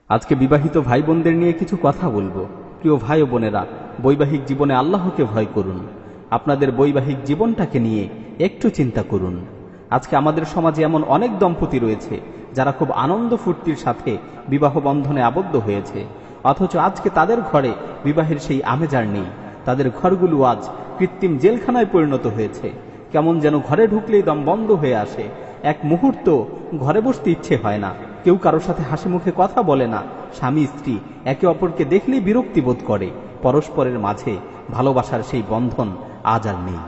আজকে বিবাহিত ভাই বোনদের নিয়ে কিছু কথা বলবো। প্রিয় ভাই ও বোনেরা, বৈবাহিক জীবনে আল্লাহকে ভয় করুন। আপনাদের বৈবাহিক জীবনটাকে নিয়ে একটু চিন্তা করুন। আজকে আমাদের সমাজে এমন অনেক দম্পতি রয়েছে যারা খুব আনন্দ ফুর্তির সাথে বিবাহ বন্ধনে আবদ্ধ হয়েছে, অথচ আজকে তাদের ঘরে বিবাহের সেই আমেজ আর নেই। তাদের ঘরগুলো আজ কৃত্রিম জেলখানায় পরিণত হয়েছে। কেমন যেন ঘরে ঢুকলেই দম বন্ধ হয়ে আসে, এক মুহূর্ত ঘরে বসতে ইচ্ছে হয় না, কেউ কারোর সাথে হাসি মুখে কথা বলে না, স্বামী স্ত্রী একে অপরকে দেখলেই বিরক্তি বোধ করে। পরস্পরের মাঝে ভালোবাসার সেই বন্ধন আজ আর নেই।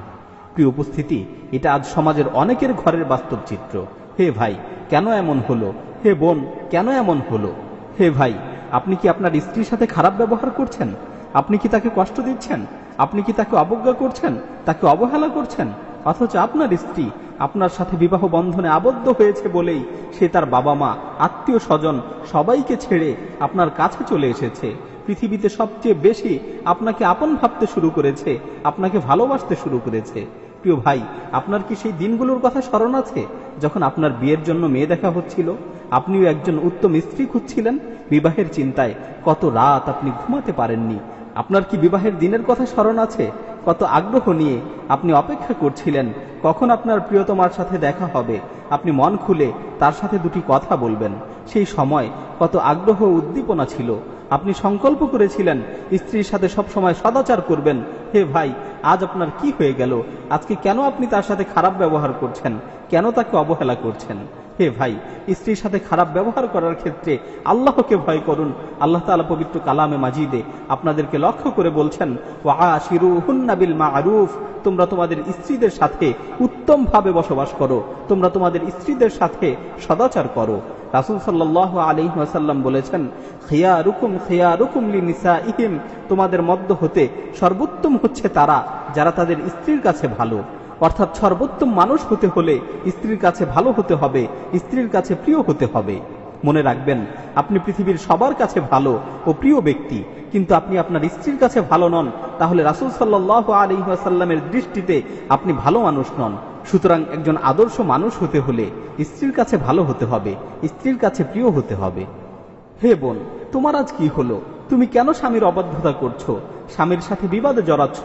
প্রিয় উপস্থিতি, এটা আজ সমাজের অনেকের ঘরের বাস্তব চিত্র। হে ভাই, কেন এমন হলো? হে বোন, কেন এমন হলো? হে ভাই, আপনি কি আপনার স্ত্রীর সাথে খারাপ ব্যবহার করছেন? আপনি কি তাকে কষ্ট দিচ্ছেন? আপনি কি তাকে অবজ্ঞা করছেন, তাকে অবহেলা করছেন? অথচ আপনার স্ত্রী আপনার সাথে বিবাহ বন্ধনে আবদ্ধ হয়েছে বলেই সে তার বাবা মা, আত্মীয় স্বজন সবাইকে ছেড়ে আপনার কাছে চলে এসেছে। পৃথিবীতে সবচেয়ে বেশি আপনাকে আপন ভাবতে শুরু করেছে, আপনাকে ভালোবাসতে শুরু করেছে। প্রিয় ভাই, আপনার কি সেই দিনগুলোর কথা স্মরণ আছে যখন আপনার বিয়ের জন্য মেয়ে দেখা হচ্ছিল? আপনিও একজন উত্তম স্ত্রী খুঁজছিলেন। বিবাহের চিন্তায় কত রাত আপনি ঘুমাতে পারেননি। আপনার কি বিবাহের দিনের কথা স্মরণ আছে? কত আগ্রহ নিয়ে আপনি অপেক্ষা করছিলেন কখন আপনার প্রিয়তমার সাথে দেখা হবে, আপনি মন খুলে তার সাথে দুটি কথা বলবেন। সেই সময় কত আগ্রহ ও উদ্দীপনা ছিল। আপনি সংকল্প করেছিলেন স্ত্রীর সাথে সবসময় সদাচার করবেন। হে ভাই, আজ আপনার কি হয়ে গেল? আজকে কেন আপনি তার সাথে খারাপ ব্যবহার করছেন? কেন তাকে অবহেলা করছেন? হে ভাই, স্ত্রীর সাথে খারাপ ব্যবহার করার ক্ষেত্রে আল্লাহকে ভয় করুন। আল্লাহ তাআলা পবিত্র কালামে মাজিদে আপনাদেরকে লক্ষ্য করে বলছেন, ওয়াআশিরুহুন্না বিল মা'রুফ, তোমরা তোমাদের স্ত্রীদের সাথে উত্তম ভাবে বসবাস করো, তোমরা তোমাদের স্ত্রীদের সাথে সদাচার করো। রাসূল সাল্লাল্লাহু আলাইহি ওয়াসাল্লাম বলেছেন, খিয়ারুকুম খিয়ারুকুম লিনিসাইহিম, তোমাদের মধ্য হতে সর্বোত্তম হচ্ছে তারা যারা তাদের স্ত্রীর কাছে ভালো। অর্থাৎ সর্বোত্তম মানুষ হতে হলে স্ত্রীর কাছে ভালো হতে হবে, স্ত্রীর কাছে প্রিয় হতে হবে। মনে রাখবেন, আপনি পৃথিবীর সবার কাছে ভালো ও প্রিয় ব্যক্তি, কিন্তু আপনি আপনার স্ত্রীর কাছে ভালো নন, তাহলে রাসূল সাল্লাল্লাহু আলাইহি ওয়াসাল্লামের দৃষ্টিতে আপনি ভালো মানুষ নন। সুতরাং একজন আদর্শ মানুষ হতে হলে স্ত্রীর কাছে ভালো হতে হবে, স্ত্রীর কাছে প্রিয় হতে হবে। হে বোন, তোমার আজ কি হলো? তুমি কেন স্বামীর অবাধ্যতা করছো, স্বামীর সাথে বিবাদে জড়াচ্ছ?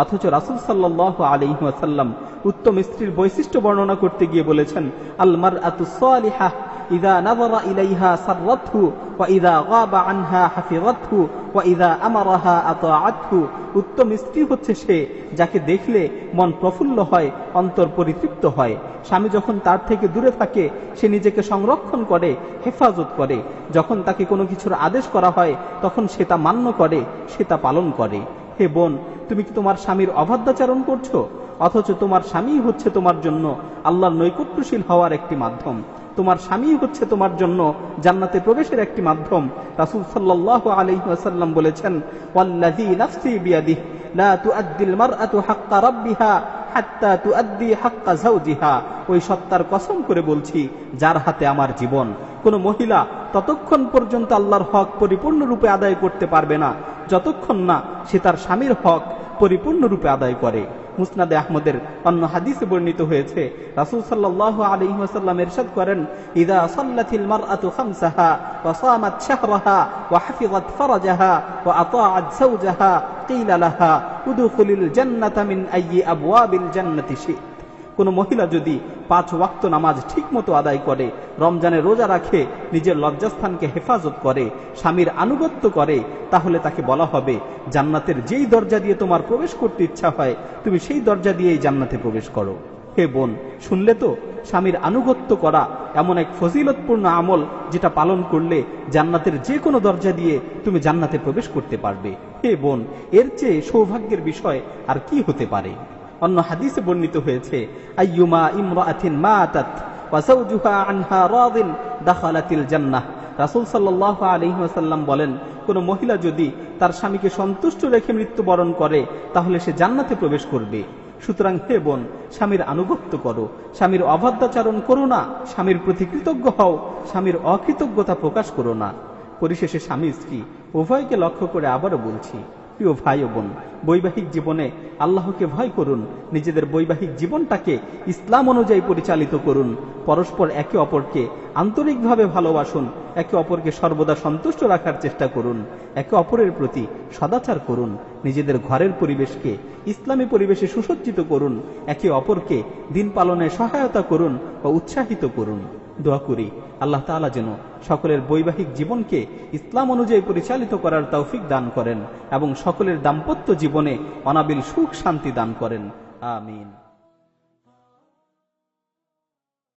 অথচ রাসূল সাল্লাল্লাহু আলাইহি ওয়াসাল্লাম উত্তম স্ত্রীর বৈশিষ্ট্য বর্ণনা করতে গিয়ে বলেছেন, আল মারআতু সালিহাহ ইযা নাযারা ইলাইহা সাররাতহু ওয়া ইযা গাবা আনহা হাফিযাতহু ওয়া ইযা আমারাহা আতাআতহু। উত্তম স্ত্রী হচ্ছে সে যাকে দেখলে মন প্রফুল্ল হয়, অন্তর পরিতৃপ্ত হয়। স্বামী যখন তার থেকে দূরে থাকে সে নিজেকে সংরক্ষণ করে, হেফাজত করে। যখন তাকে কোনো কিছুর আদেশ করা হয় তখন সে তা মান্য করে, সে তা পালন করে। হে বোন, তুমি কি তোমার স্বামীর অবাধ্যাচরণ করছো? অথচ তোমার স্বামী হচ্ছে তোমার জন্য আল্লাহর নৈকট্যশীল হওয়ার একটি মাধ্যম। তোমার স্বামী হচ্ছে তোমার জন্য জান্নাতে প্রবেশের একটি মাধ্যম। রাসূল সাল্লাল্লাহু আলাইহি ওয়াসাল্লাম বলেছেন, ওয়াল্লাযী নাফসি বিয়াদিহি লা তুআদ্দিল মারআতু হাক্কা রাব্বিহা হাত্তা তুআদ্দি হাক্কা যাওজিহা। ওই সত্তার কসম করে বলছি যার হাতে আমার জীবন, কোন মহিলা ততক্ষণ পর্যন্ত আল্লাহর হক পরিপূর্ণরূপে আদায় করতে পারবে না যতক্ষণ না সে তার স্বামীর হক পরিপূর্ণরূপে আদায় করে। মুসনাদে আহমদের অন্য হাদিসে বর্ণিত হয়েছে, রাসূল সাল্লাল্লাহু আলাইহি ওয়াসাল্লাম ইরশাদ করেন, ইযা সাল্লাতিল মারআতু খামসাহা ওয়া সামাত শাহরাহা ওয়া হাফিযাত ফারাজাহা ওয়া আতাআত যাওজাহা কিলা লাহা উদখুলিল জান্নাতা মিন আইয়ি আবওয়াবিল জান্নাতি শি'ত। কোন মহিলা যদি 5 ওয়াক্ত নামাজ ঠিকমতো আদায় করে, রমজানে রোজা রাখে, নিজের লজ্জাস্থানকে হেফাজত করে, স্বামীর আনুগত্য করে, তাহলে তাকে বলা হবে জান্নাতের যেই দরজা দিয়ে তোমার প্রবেশ করতে ইচ্ছা হয় তুমি সেই দরজা দিয়েই জান্নাতে প্রবেশ করো। হে বোন, শুনলে তো? স্বামীর আনুগত্য করা এমন এক ফজিলতপূর্ণ আমল যেটা পালন করলে জান্নাতের যে কোনো দরজা দিয়ে তুমি জান্নাতে প্রবেশ করতে পারবে। হে বোন, এর চেয়ে সৌভাগ্যের বিষয় আর কি হতে পারে? অন্য হাদিসে বর্ণিত হয়েছে, আইয়ুমা ইমরাআতিন মাতাত ওয়া যাওজুহা আনহা রাদিন দাখালাতিল জান্নাহ। রাসূল সাল্লাল্লাহু আলাইহি ওয়াসাল্লাম বলেন, কোন মহিলা যদি তার স্বামীকে সন্তুষ্ট রেখে মৃত্যুবরণ করে তাহলে সে জান্নাতে প্রবেশ করবে। সুতরাং হে বোন, স্বামীর আনুগত্য করো, স্বামীর অবাধ্যাচরণ করো না, স্বামীর প্রতি কৃতজ্ঞ হও, স্বামীর অকৃতজ্ঞতা প্রকাশ করো না। পরিশেষে স্বামী স্ত্রী উভয়কে লক্ষ্য করে আবারও বলছি, প্রিয় ভাই ও বোন, বৈবাহিক জীবনে আল্লাহকে ভয় করুন, নিজেদের বৈবাহিক জীবনটাকে ইসলাম অনুযায়ী পরিচালিত করুন, পরস্পর একে অপরকে আন্তরিকভাবে ভালোবাসুন, একে অপরকে সর্বদা সন্তুষ্ট রাখার চেষ্টা করুন, একে অপরের প্রতি সদাচার করুন, নিজেদের ঘরের পরিবেশকে ইসলামী পরিবেশে সুসজ্জিত করুন, একে অপরকে দিন পালনে সহায়তা করুন ও উৎসাহিত করুন। দোয়া করি আল্লাহ তাআলা যেন সকলের বৈবাহিক জীবনকে ইসলাম অনুযায়ী পরিচালিত করার তৌফিক দান করেন এবং সকলের দাম্পত্য জীবনে অনাবিল সুখ শান্তি দান করেন। আমিন।